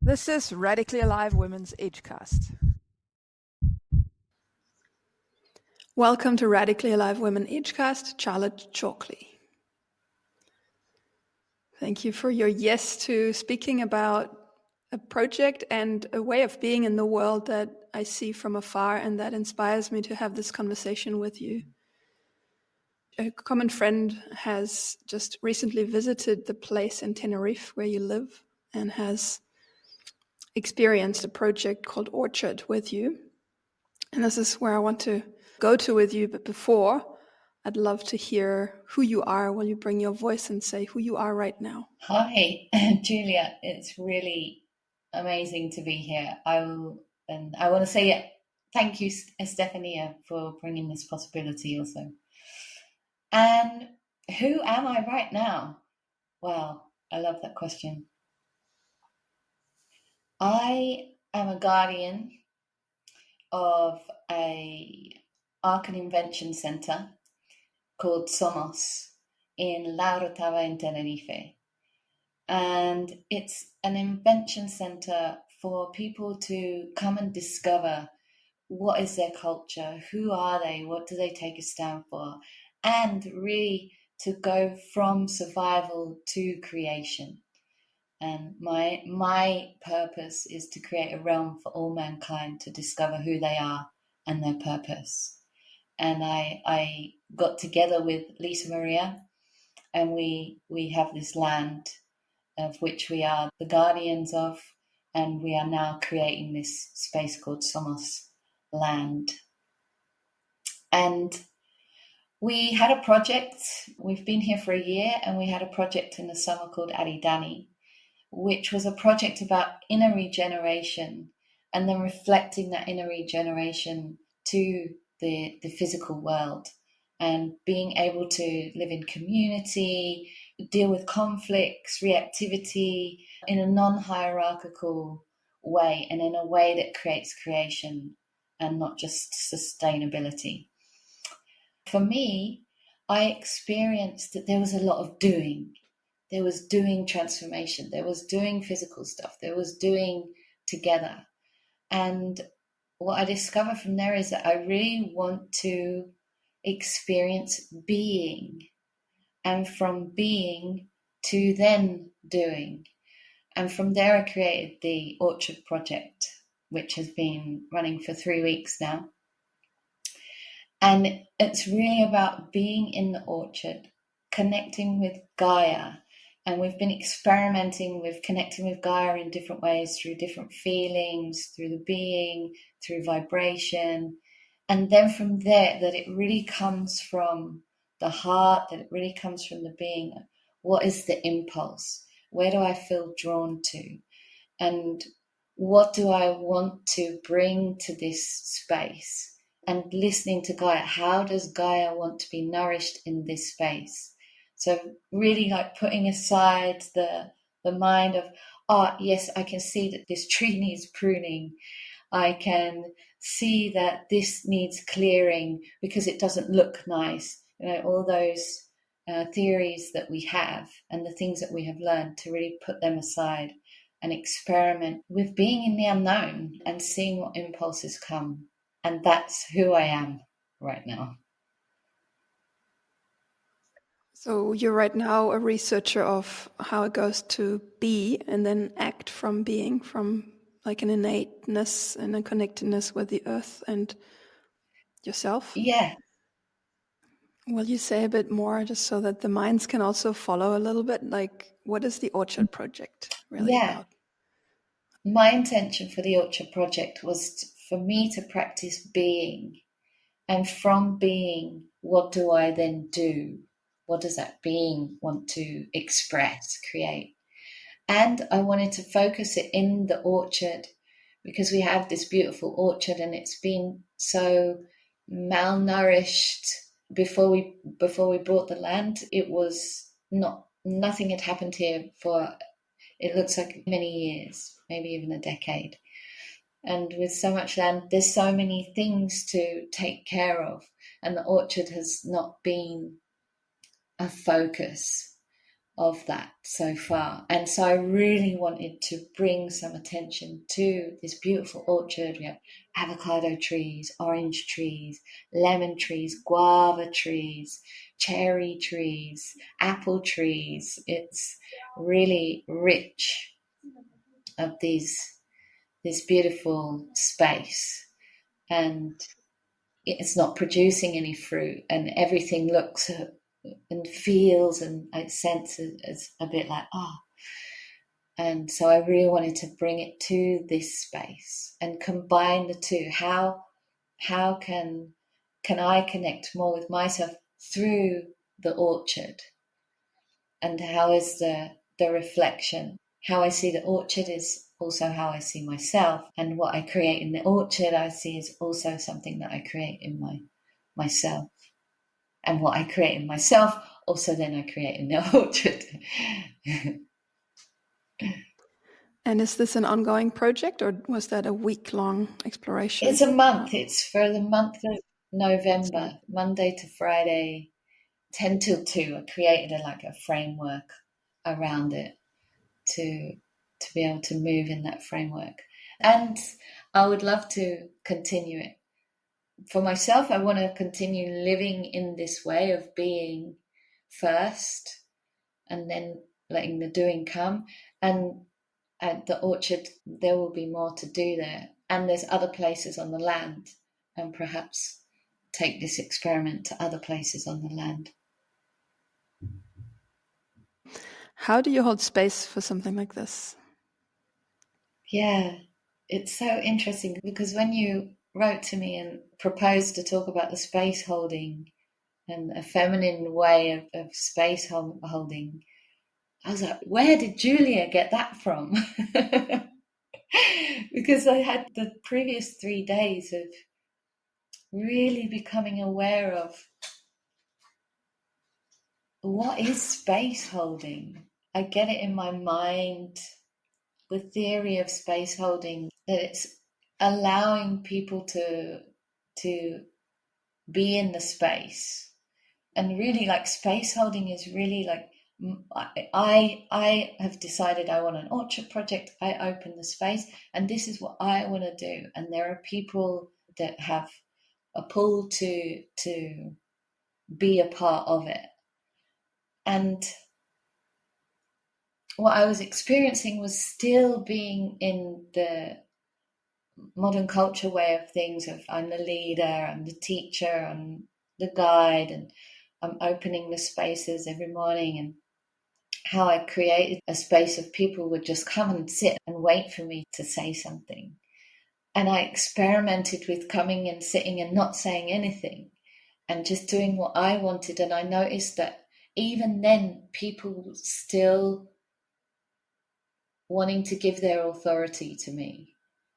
This is Radically Alive Women's Edgecast. Welcome to Radically Alive Women Edgecast, Charlotte Chalkley. Thank you for your yes to speaking about a project and a way of being in the world that I see from afar and that inspires me to have this conversation with you. A common friend has just recently visited the place in Tenerife where you live and has experienced a project called Orchard with you. And this is where I want to go to with you. But before, I'd love to hear who you are. Will you bring your voice and say who you are right now? Hi, Julia. It's really amazing to be here. I want to say thank you, Estefania, for bringing this possibility also. And who am I right now? Wow, I love that question. I am a guardian of a Archan Invention Centre called SOMOS in La Orotava in Tenerife. And it's an invention centre for people to come and discover what is their culture, who are they, what do they take a stand for, and really to go from survival to creation. And my purpose is to create a realm for all mankind to discover who they are and their purpose. And I got together with Lisa Maria, and we have this land of which we are the guardians of, and we are now creating this space called SOMOS land. And we had a project, we've been here for a year, and we had a project in the summer called Aridani, which was a project about inner regeneration and then reflecting that inner regeneration to the physical world and being able to live in community, deal with conflicts, reactivity in a non-hierarchical way and in a way that creates creation and not just sustainability. For me, I experienced that there was a lot of doing. There was doing transformation. There was doing physical stuff. There was doing together. And what I discovered from there is that I really want to experience being, and from being to then doing. And from there I created the Orchard Project, which has been running for 3 weeks now. And it's really about being in the orchard, connecting with Gaia. And we've been experimenting with connecting with Gaia in different ways, through different feelings, through the being, through vibration. And then from there, that it really comes from the heart, that it really comes from the being. What is the impulse? Where do I feel drawn to? And what do I want to bring to this space? And listening to Gaia, how does Gaia want to be nourished in this space? So really like putting aside the mind of, oh, yes, I can see that this tree needs pruning. I can see that this needs clearing because it doesn't look nice. You know, all those theories that we have and the things that we have learned, to really put them aside and experiment with being in the unknown and seeing what impulses come. And that's who I am right now. So you're right now a researcher of how it goes to be and then act from being, from like an innateness and a connectedness with the earth and yourself? Yeah. Will you say a bit more, just so that the minds can also follow a little bit? Like, what is the Orchard Project really about? My intention for the Orchard Project was for me to practice being. And from being, what do I then do? What does that being want to express, create? And I wanted to focus it in the orchard, because we have this beautiful orchard and it's been so malnourished. Before we bought the land, it was nothing had happened here for, it looks like, many years, maybe even a decade. And with so much land, there's so many things to take care of, and the orchard has not been a focus. of that so far. And so I really wanted to bring some attention to this beautiful orchard. We have avocado trees, orange trees, lemon trees, guava trees, cherry trees, apple trees. It's really rich of this beautiful space. And it's not producing any fruit, and everything looks and feels and I sense as a bit like, And so I really wanted to bring it to this space and combine the two. How can I connect more with myself through the orchard? And how is the reflection? How I see the orchard is also how I see myself, and what I create in the orchard I see is also something that I create in myself. And what I create in myself, also then I create in the orchard. And is this an ongoing project, or was that a week-long exploration? It's a month. It's for the month of November, Monday to Friday, 10 till 2. I created a framework around it to be able to move in that framework. And I would love to continue it. For myself, I want to continue living in this way of being first and then letting the doing come. And at the orchard, there will be more to do there. And there's other places on the land, and perhaps take this experiment to other places on the land. How do you hold space for something like this? Yeah, it's so interesting because when you wrote to me and proposed to talk about the space holding and a feminine way of space holding, I was like, where did Julia get that from? Because I had the previous 3 days of really becoming aware of what is space holding. I get it in my mind, the theory of space holding, that it's allowing people to be in the space. And really, space holding is really I have decided I want an orchard project. I open the space, and this is what I want to do. And there are people that have a pull to be a part of it. And what I was experiencing was still being in the modern culture way of things, of I'm the leader, I'm the teacher, I'm the guide, and I'm opening the spaces every morning, and how I created a space of people would just come and sit and wait for me to say something. And I experimented with coming and sitting and not saying anything and just doing what I wanted. And I noticed that even then, people still wanting to give their authority to me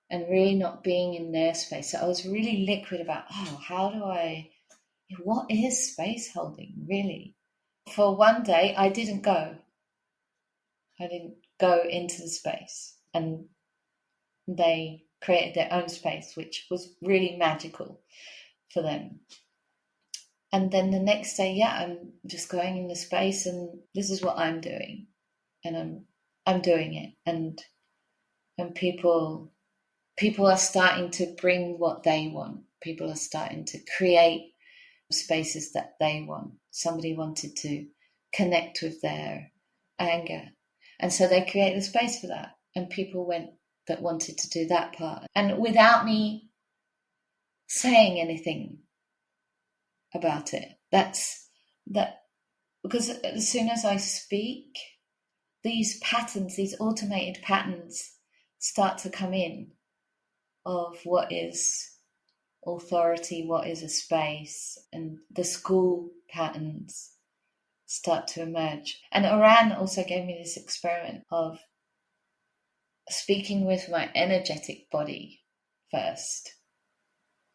and really not being in their space. So I was really liquid about, what is space holding really? For one day, I didn't go. I didn't go into the space, and they created their own space, which was really magical for them. And then the next day, I'm just going in the space, and this is what I'm doing, and I'm doing it, and people are starting to bring what they want. People are starting to create spaces that they want. Somebody wanted to connect with their anger, and so they created a space for that, and people went that wanted to do that part, and without me saying anything about it. That's because as soon as I speak, these patterns, these automated patterns start to come in of what is authority, what is a space, and the school patterns start to emerge. And Archan also gave me this experiment of speaking with my energetic body first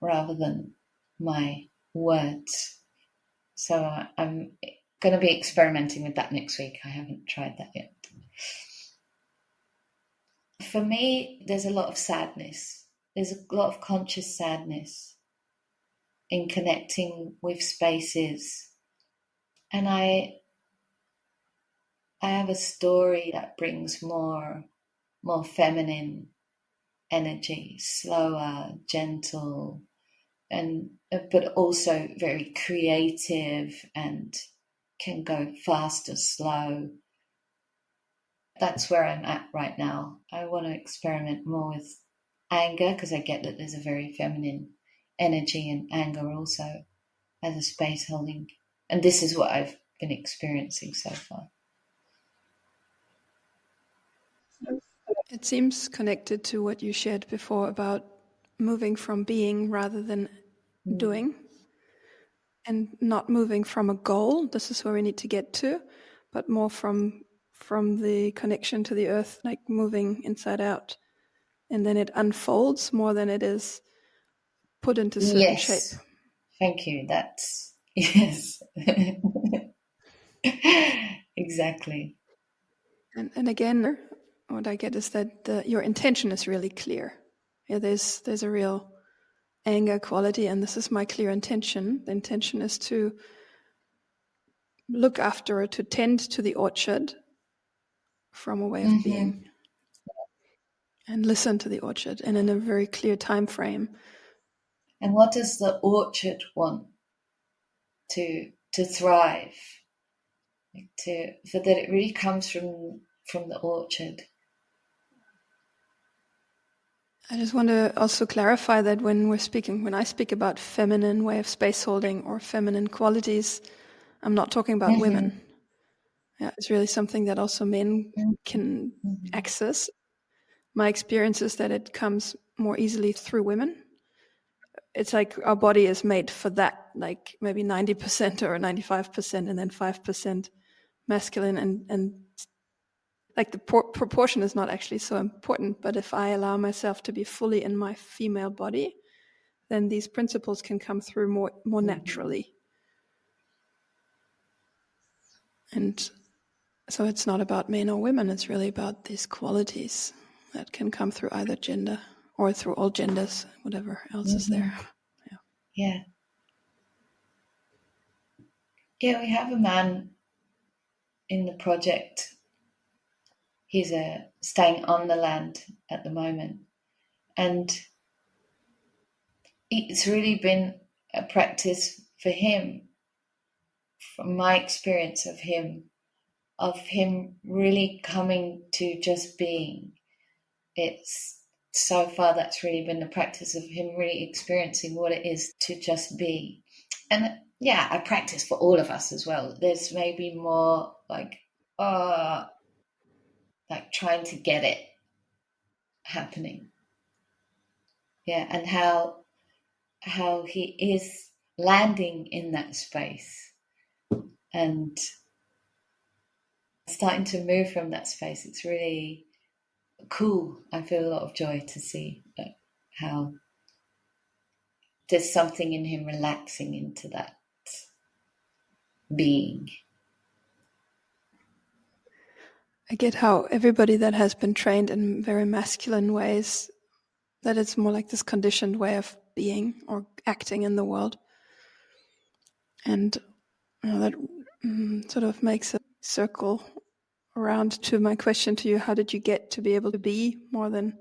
rather than my words. So I'm going to be experimenting with that next week. I haven't tried that yet. For me, there's a lot of sadness. There's a lot of conscious sadness in connecting with spaces. And I I have a story that brings more feminine energy, slower, gentle, and but also very creative and can go fast or slow. That's where I'm at right now. I want to experiment more with anger because I get that there's a very feminine energy in anger also as a space holding. And this is what I've been experiencing so far. It seems connected to what you shared before about moving from being rather than doing, and not moving from a goal. This is where we need to get to, but more from the connection to the earth, like moving inside out, and then it unfolds more than it is put into certain shape. Thank you. That's yes. Exactly. And again, what I get is that your intention is really clear. Yeah, there's a real anger quality, and this is my clear intention. The intention is to look after or to tend to the orchard from a way of being, and listen to the orchard, and in a very clear time frame. And what does the orchard want to thrive? So that it really comes from the orchard. I just want to also clarify that when I speak about feminine way of space holding or feminine qualities, I'm not talking about women. Yeah, it's really something that also men can access. My experience is that it comes more easily through women. It's like our body is made for that, like maybe 90% or 95%, and then 5% masculine, and like the proportion is not actually so important. But if I allow myself to be fully in my female body, then these principles can come through more naturally. And so it's not about men or women, it's really about these qualities that can come through either gender or through all genders, whatever else is there. Yeah. Yeah, we have a man in the project. He's staying on the land at the moment. And it's really been a practice for him, from my experience of him really coming to just being. It's so far that's really been the practice of him really experiencing what it is to just be. And yeah, I practice for all of us as well. There's maybe more like trying to get it happening. Yeah, and how he is landing in that space and starting to move from that space. It's really cool. I feel a lot of joy to see how there's something in him relaxing into that being. I get how everybody that has been trained in very masculine ways, that it's more like this conditioned way of being or acting in the world. And that sort of makes a circle around to my question to you: how did you get to be able to be more than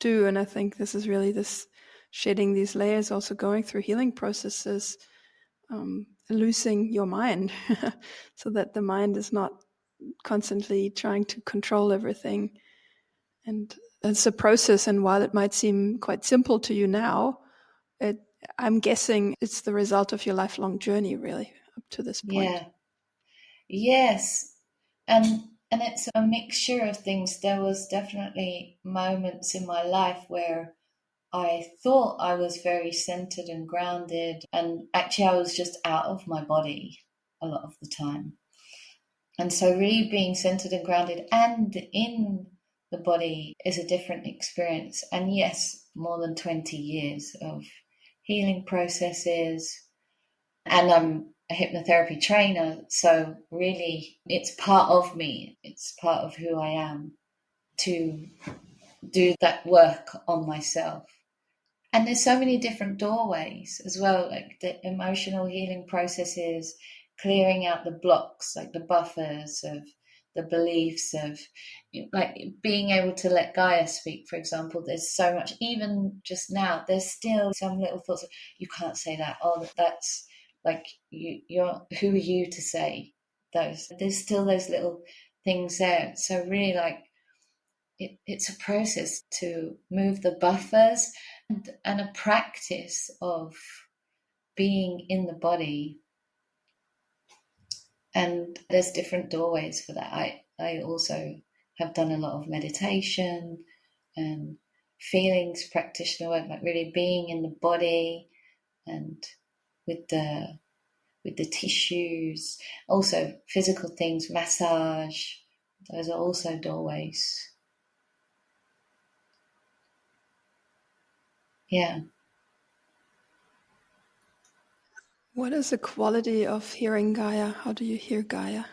do? And I think this is really this shedding these layers, also going through healing processes, losing your mind so that the mind is not constantly trying to control everything. And it's a process, and while it might seem quite simple to you now, I'm guessing it's the result of your lifelong journey, really, up to this point. Yeah. Yes. And it's a mixture of things. There was definitely moments in my life where I thought I was very centered and grounded, and actually I was just out of my body a lot of the time. And so really being centered and grounded and in the body is a different experience. And yes, more than 20 years of healing processes. And I'm a hypnotherapy trainer, so really it's part of me. It's part of who I am to do that work on myself. And there's so many different doorways as well, like the emotional healing processes, clearing out the blocks, like the buffers of the beliefs of, like, being able to let Gaia speak, for example. There's so much, even just now, there's still some little thoughts of, you can't say that. Oh, that's like, you're who are you to say those? There's still those little things there. So really, like, it's a process to move the buffers, and a practice of being in the body. And there's different doorways for that. I also have done a lot of meditation and feelings practitioner work, like really being in the body and with the tissues. Also physical things, massage. Those are also doorways. Yeah. What is the quality of hearing Gaia? How do you hear Gaia?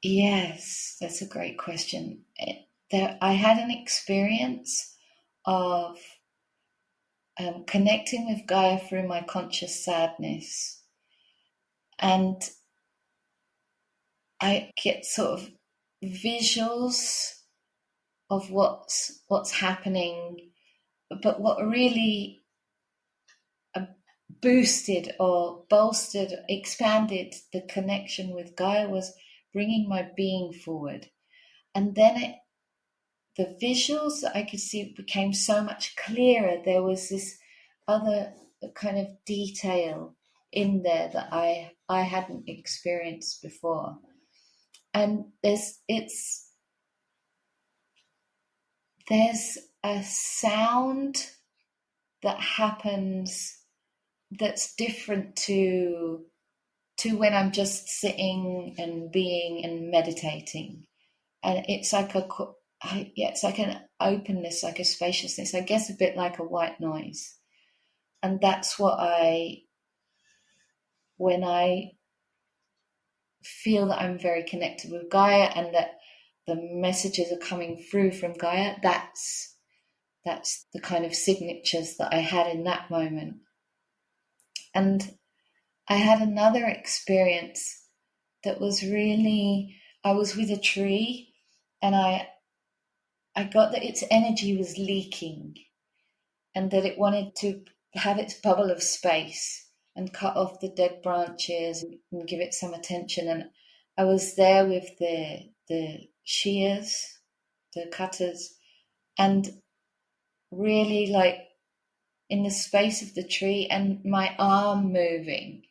Yes, that's a great question. I had an experience of connecting with Gaia through my conscious sadness. And I get sort of visuals of what's happening. But what really boosted or bolstered, expanded the connection with Gaia was bringing my being forward. And then the visuals that I could see became so much clearer. There was this other kind of detail in there that I hadn't experienced before. And there's a sound that happens that's different to when I'm just sitting and being and meditating. And it's like it's like an openness, like a spaciousness, I guess a bit like a white noise. And that's what when I feel that I'm very connected with Gaia and that the messages are coming through from Gaia, that's the kind of signatures that I had in that moment. And I had another experience that was really, I was with a tree and I got that its energy was leaking and that it wanted to have its bubble of space and cut off the dead branches and give it some attention. And I was there with the shears, the cutters, and really like in the space of the tree and my arm moving,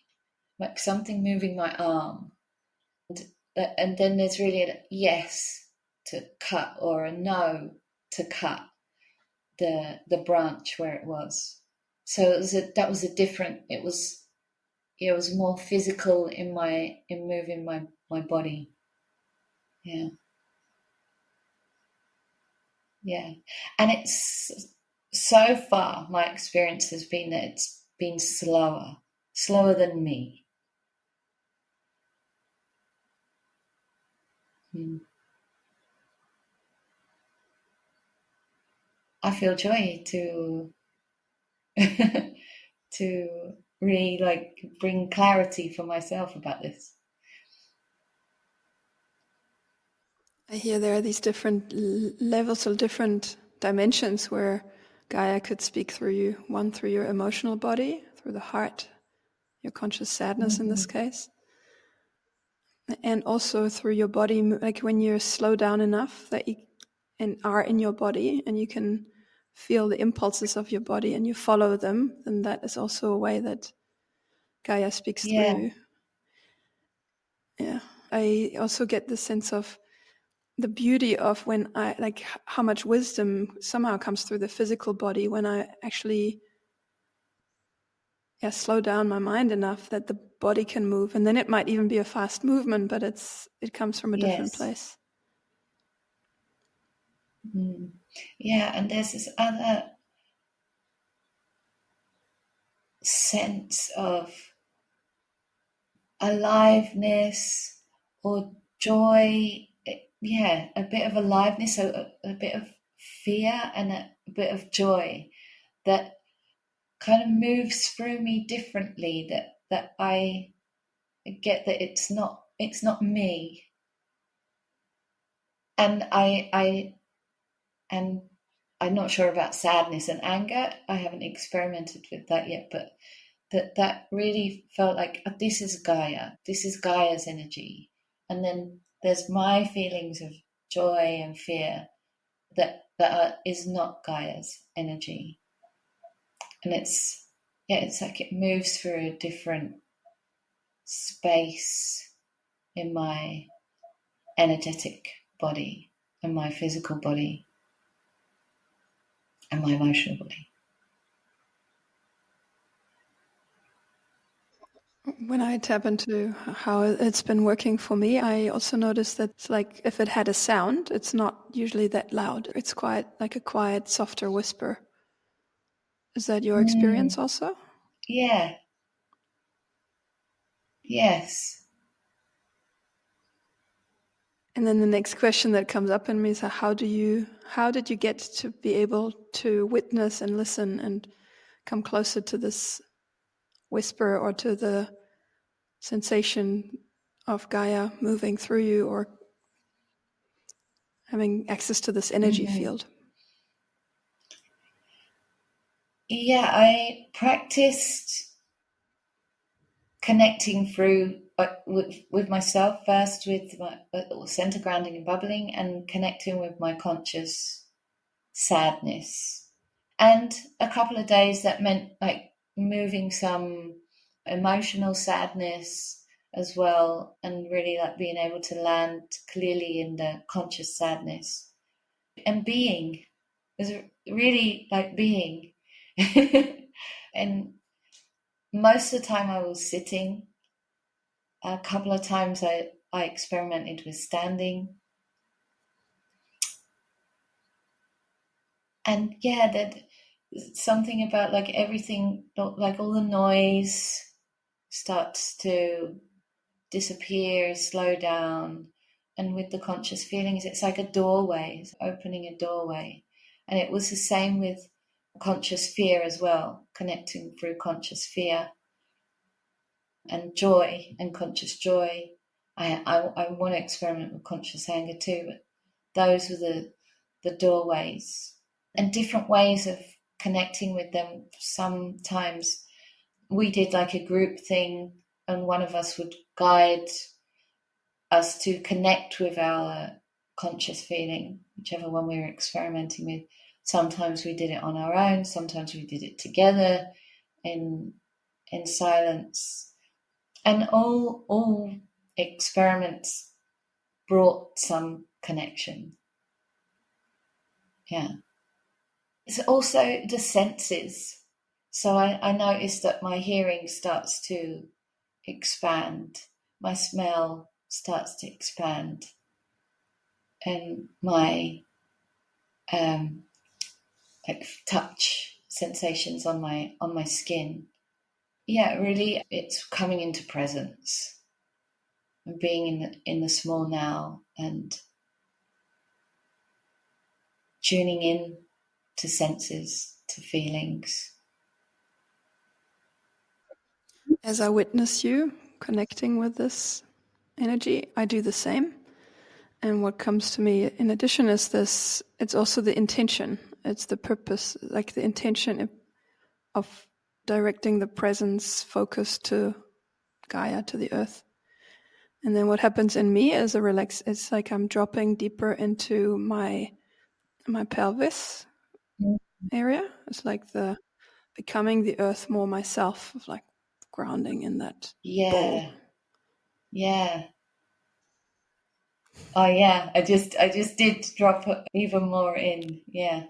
like something moving my arm. And then there's really a yes to cut or a no to cut the branch where it was. So that was a different. It was more physical in moving my body. Yeah, yeah, and it's so far my experience has been that it's been slower than me. I feel joy to to really like bring clarity for myself about this. I hear there are these different levels or different dimensions where Gaia could speak through you. One through your emotional body, through the heart, your conscious sadness in this case. And also through your body, like when you slow down enough that you and are in your body and you can feel the impulses of your body and you follow them, then that is also a way that Gaia speaks through you. Yeah. I also get the sense of the beauty of when I, like how much wisdom somehow comes through the physical body when I actually slow down my mind enough that the body can move. And then it might even be a fast movement, but it comes from a different place. Yeah, and there's this other sense of aliveness or joy. Yeah, a bit of aliveness, a bit of fear and a bit of joy that kind of moves through me differently, that I get that it's not me. And and I'm not sure about sadness and anger. I haven't experimented with that yet, but that really felt like this is Gaia. This is Gaia's energy. And then there's my feelings of joy and fear that is not Gaia's energy. And it's like it moves through a different space in my energetic body and my physical body and my emotional body. When I tap into how it's been working for me, I also noticed that it's like if it had a sound, it's not usually that loud. It's quite like a quiet, softer whisper. Is that your experience also? Yeah. Yes. And then the next question that comes up in me is how did you get to be able to witness and listen and come closer to this whisper or to the sensation of Gaia moving through you or having access to this energy field? Yeah, I practiced connecting through with myself first, with my center grounding and bubbling, and connecting with my conscious sadness. And a couple of days that meant like moving some emotional sadness as well, and really like being able to land clearly in the conscious sadness and being. It was really like being. And most of the time I was sitting. A couple of times I experimented with standing. And yeah, that something about like everything, like all the noise starts to disappear, slow down. And with the conscious feelings, it's like a doorway, it's opening a doorway. And it was the same with conscious fear as well, connecting through conscious fear and joy and conscious joy. I want to experiment with conscious anger too, but those were the doorways and different ways of connecting with them. Sometimes we did like a group thing and one of us would guide us to connect with our conscious feeling, whichever one we were experimenting with. Sometimes we did it on our own, sometimes we did it together in silence. And all experiments brought some connection. Yeah. It's also the senses. So I noticed that my hearing starts to expand, my smell starts to expand, and my like touch sensations on my skin. Yeah, really, it's coming into presence and being in the small now and tuning in to senses, to feelings. As I witness you connecting with this energy, I do the same. And what comes to me in addition is this, it's also the intention, it's the purpose, like the intention of directing the presence focus to Gaia, to the earth. And then what happens in me is it's like I'm dropping deeper into my pelvis area. It's like the becoming the earth more myself, of like grounding in that ball. Yeah. Oh yeah, I just did drop even more in. Yeah.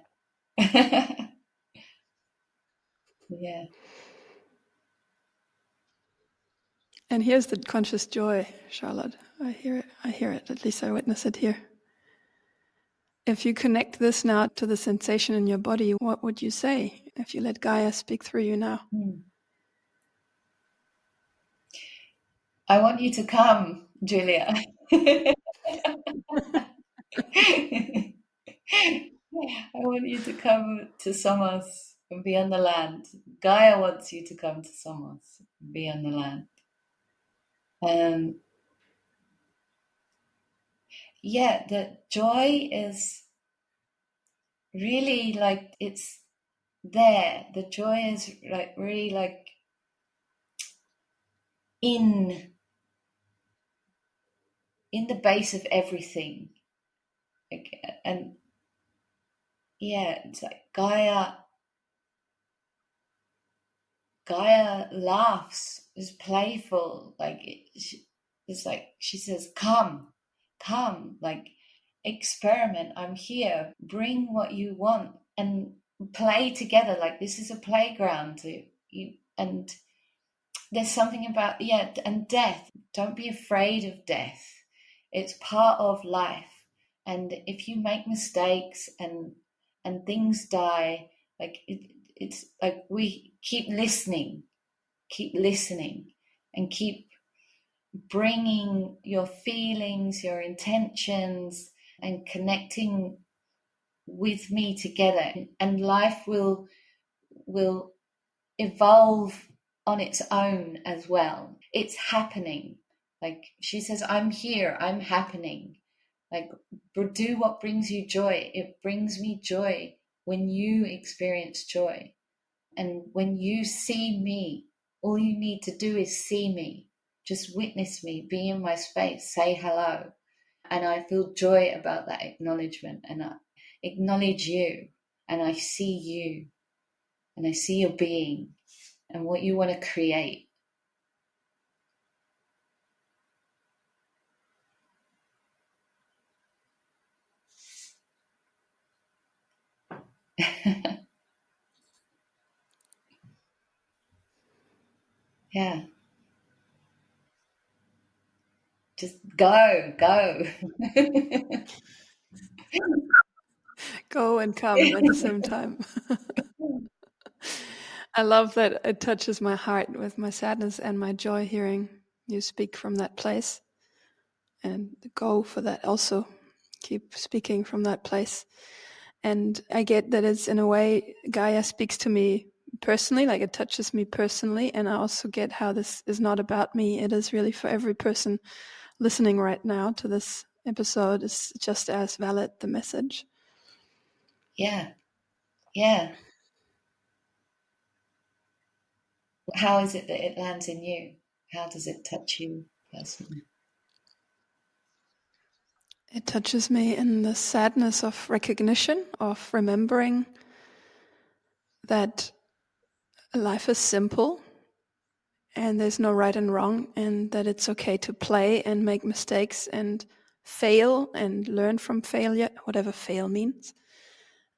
Yeah. And here's the conscious joy, Charlotte. I hear it, at least I witness it here. If you connect this now to the sensation in your body, what would you say if you let Gaia speak through you now? I want you to come, Julia. I want you to come to SOMOS and be on the land. Gaia wants you to come to SOMOS and be on the land. Um, yeah, the joy is really like it's there. The joy is like really like in the base of everything. Like, and yeah, it's like Gaia laughs, is playful. Like it's like she says, come, like experiment. I'm here. Bring what you want and play together. Like this is a playground. And there's something about and death. Don't be afraid of death. It's part of life. And if you make mistakes and things die, like it's like we keep listening, and keep bringing your feelings, your intentions, and connecting with me together, and life will evolve on its own as well. It's happening. Like she says, I'm here, I'm happening. Like, do what brings you joy. It brings me joy when you experience joy. And when you see me, all you need to do is see me. Just witness me, be in my space, say hello. And I feel joy about that acknowledgement. And I acknowledge you, and I see you, and I see your being and what you want to create. Yeah. Just go. Go and come at the same time. I love that it touches my heart with my sadness and my joy hearing you speak from that place. And go for that also. Keep speaking from that place. And I get that it's in a way Gaia speaks to me personally, like it touches me personally. And I also get how this is not about me. It is really for every person listening right now to this episode. Is just as valid, the message. Yeah. How is it that it lands in you? How does it touch you personally? It touches me in the sadness of recognition, of remembering that life is simple and there's no right and wrong, and that it's okay to play and make mistakes and fail and learn from failure, whatever fail means,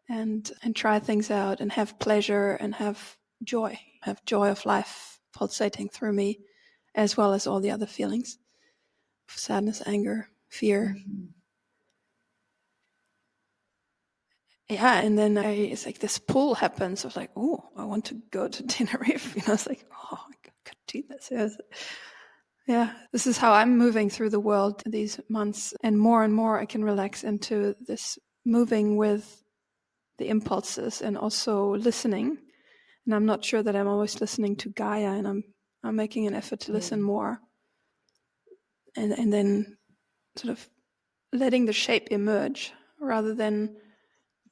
and try things out and have pleasure and have joy of life pulsating through me, as well as all the other feelings of sadness, anger, fear. Mm-hmm. Yeah, and then it's like this pull happens of like, oh, I want to go to Tenerife. It's like, oh, I could do this. Yeah, this is how I'm moving through the world these months, and more I can relax into this moving with the impulses and also listening. And I'm not sure that I'm always listening to Gaia, and I'm making an effort to listen more, and then sort of letting the shape emerge rather than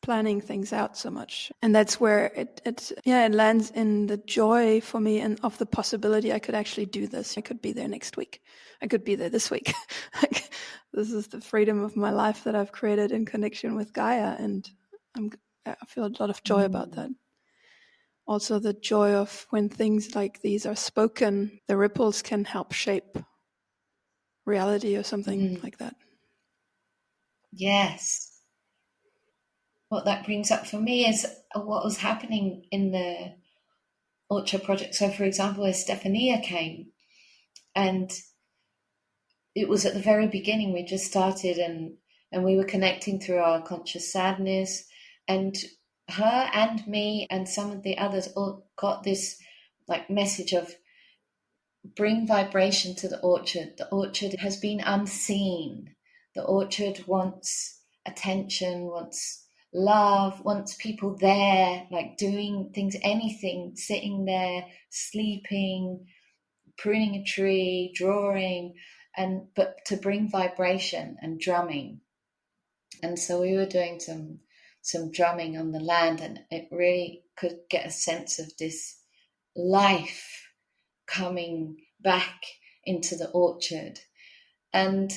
planning things out so much. And that's where it lands in the joy for me and of the possibility I could actually do this. I could be there next week. I could be there this week. Like, this is the freedom of my life that I've created in connection with Gaia, and I feel a lot of joy about that. Also the joy of when things like these are spoken, the ripples can help shape reality or something like that. Yes. What that brings up for me is what was happening in the Ultra project. So, for example, as Stephania came, and it was at the very beginning, we just started, and we were connecting through our conscious sadness, and her and me and some of the others all got this like message of bring vibration to the orchard. The orchard has been unseen. The orchard wants attention, wants love, wants people there, like doing things, anything, sitting there, sleeping, pruning a tree, drawing, but to bring vibration and drumming. And so we were doing some drumming on the land, and it really could get a sense of this life coming back into the orchard. And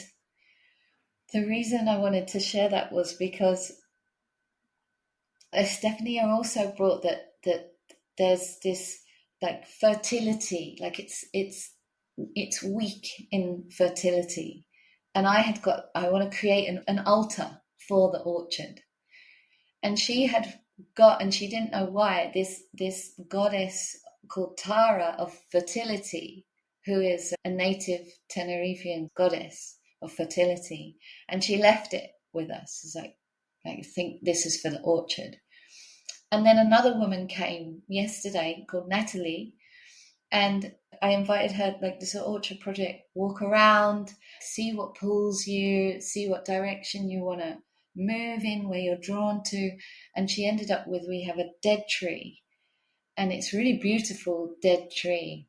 the reason I wanted to share that was because Stephanie also brought that there's this like fertility, like it's weak in fertility. And I want to create an altar for the orchard. And she had got, and she didn't know why, this goddess called Tara of fertility, who is a native Tenerifian goddess of fertility. And she left it with us. It's like, I think this is for the orchard. And then another woman came yesterday called Natalie, and I invited her, like this orchard project, walk around, see what pulls you, see what direction you want to move in, where you're drawn to. And she ended up with, we have a dead tree, and it's really beautiful dead tree.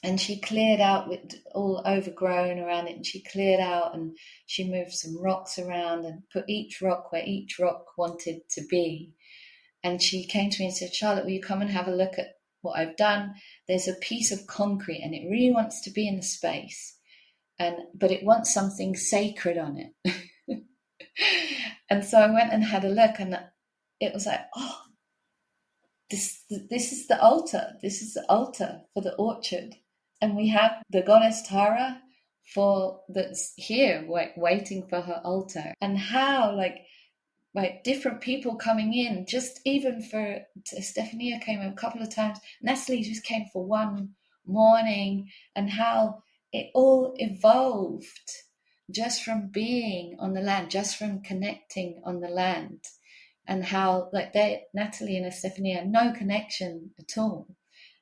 And she cleared out with all overgrown around it, and she cleared out and she moved some rocks around and put each rock where each rock wanted to be. And she came to me and said, Charlotte, will you come and have a look at what I've done? There's a piece of concrete and it really wants to be in the space, but it wants something sacred on it. And so I went and had a look, and it was like, oh, this is the altar. This is the altar for the orchard. And we have the goddess Tara that's here waiting for her altar. And how like different people coming in, just even for Stephania came a couple of times, Natalie just came for one morning, and how it all evolved just from being on the land, just from connecting on the land, and how Natalie and Stephania had no connection at all,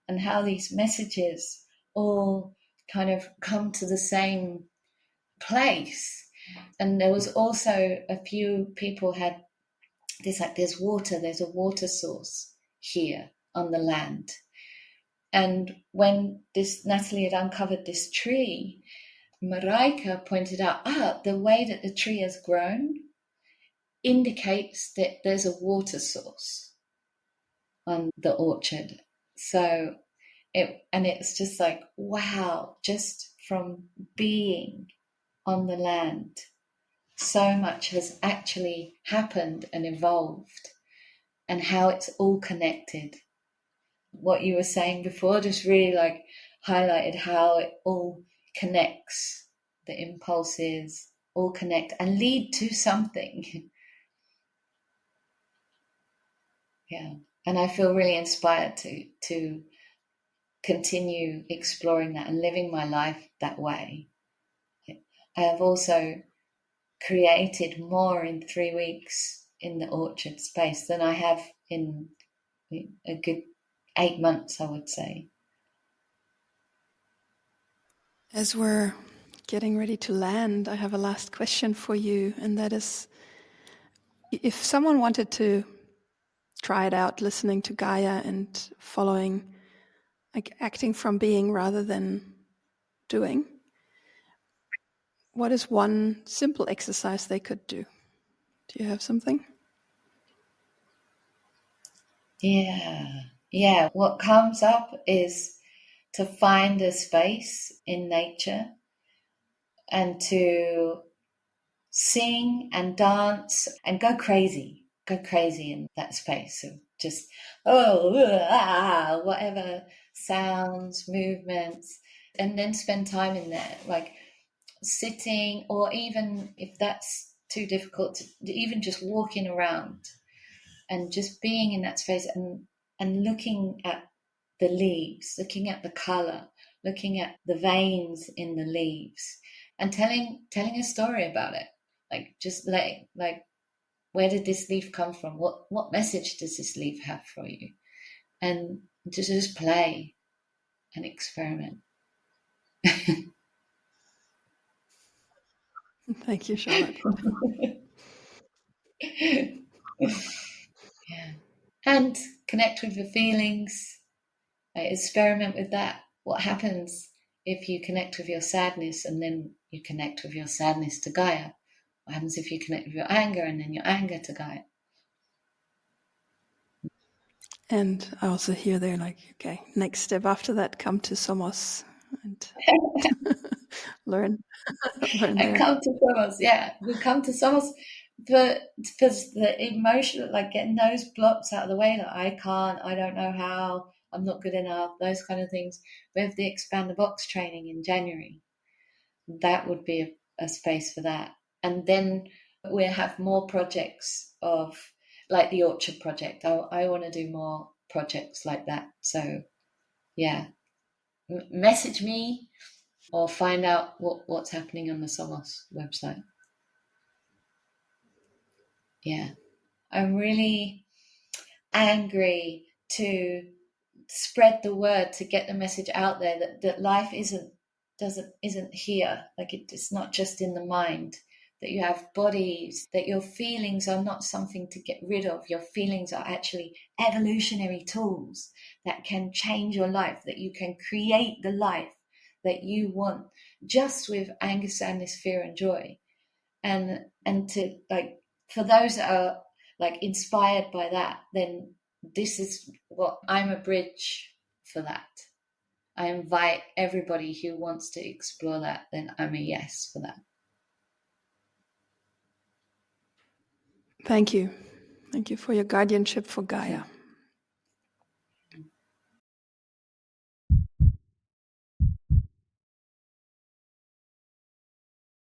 and how these messages all kind of come to the same place. And there was also a few people had this, like, there's a water source here on the land. And when Natalie had uncovered this tree, Marika pointed out, the way that the tree has grown indicates that there's a water source on the orchard. So it's just like, wow, just from being on the land, so much has actually happened and evolved, and how it's all connected. What you were saying before just really like highlighted how it all connects. The impulses all connect and lead to something. Yeah. And I feel really inspired to continue exploring that and living my life that way. I have also created more in 3 weeks in the orchard space than I have in a good 8 months, I would say. As we're getting ready to land, I have a last question for you, and that is, if someone wanted to try it out, listening to Gaia and following, like acting from being rather than doing, what is one simple exercise they could do? Do you have something? Yeah. What comes up is to find a space in nature and to sing and dance and go crazy in that space. So just, whatever sounds, movements, and then spend time in there, like sitting, or even if that's too difficult, even just walking around and just being in that space and looking at the leaves, looking at the color, looking at the veins in the leaves, and telling a story about it. Like, just like where did this leaf come from? What message does this leaf have for you? And to just play and experiment. Thank you, Charlotte. Yeah. And connect with your feelings. Experiment with that. What happens if you connect with your sadness and then you connect with your sadness to Gaia? What happens if you connect with your anger and then your anger to Gaia? And I also hear they're like, okay, next step after that, come to SOMOS and learn And there. come to SOMOS, yeah. We come to SOMOS for the emotional, like getting those blocks out of the way, like I can't, I don't know how, I'm not good enough, those kind of things. We have the Expand the Box training in January. That would be a space for that. And then we'll have more projects of, like the Orchard Project. I want to do more projects like that. So, yeah, message me or find out what's happening on the SOMOS website. Yeah, I'm really angry to spread the word, to get the message out there that life isn't here. Like it's not just in the mind, that you have bodies, that your feelings are not something to get rid of. Your feelings are actually evolutionary tools that can change your life, that you can create the life that you want just with anger, sadness, fear, and joy. And to, like, for those that are like inspired by that, then this is what I'm a bridge for that. I invite everybody who wants to explore that, then I'm a yes for that. Thank you. Thank you for your guardianship for Gaia.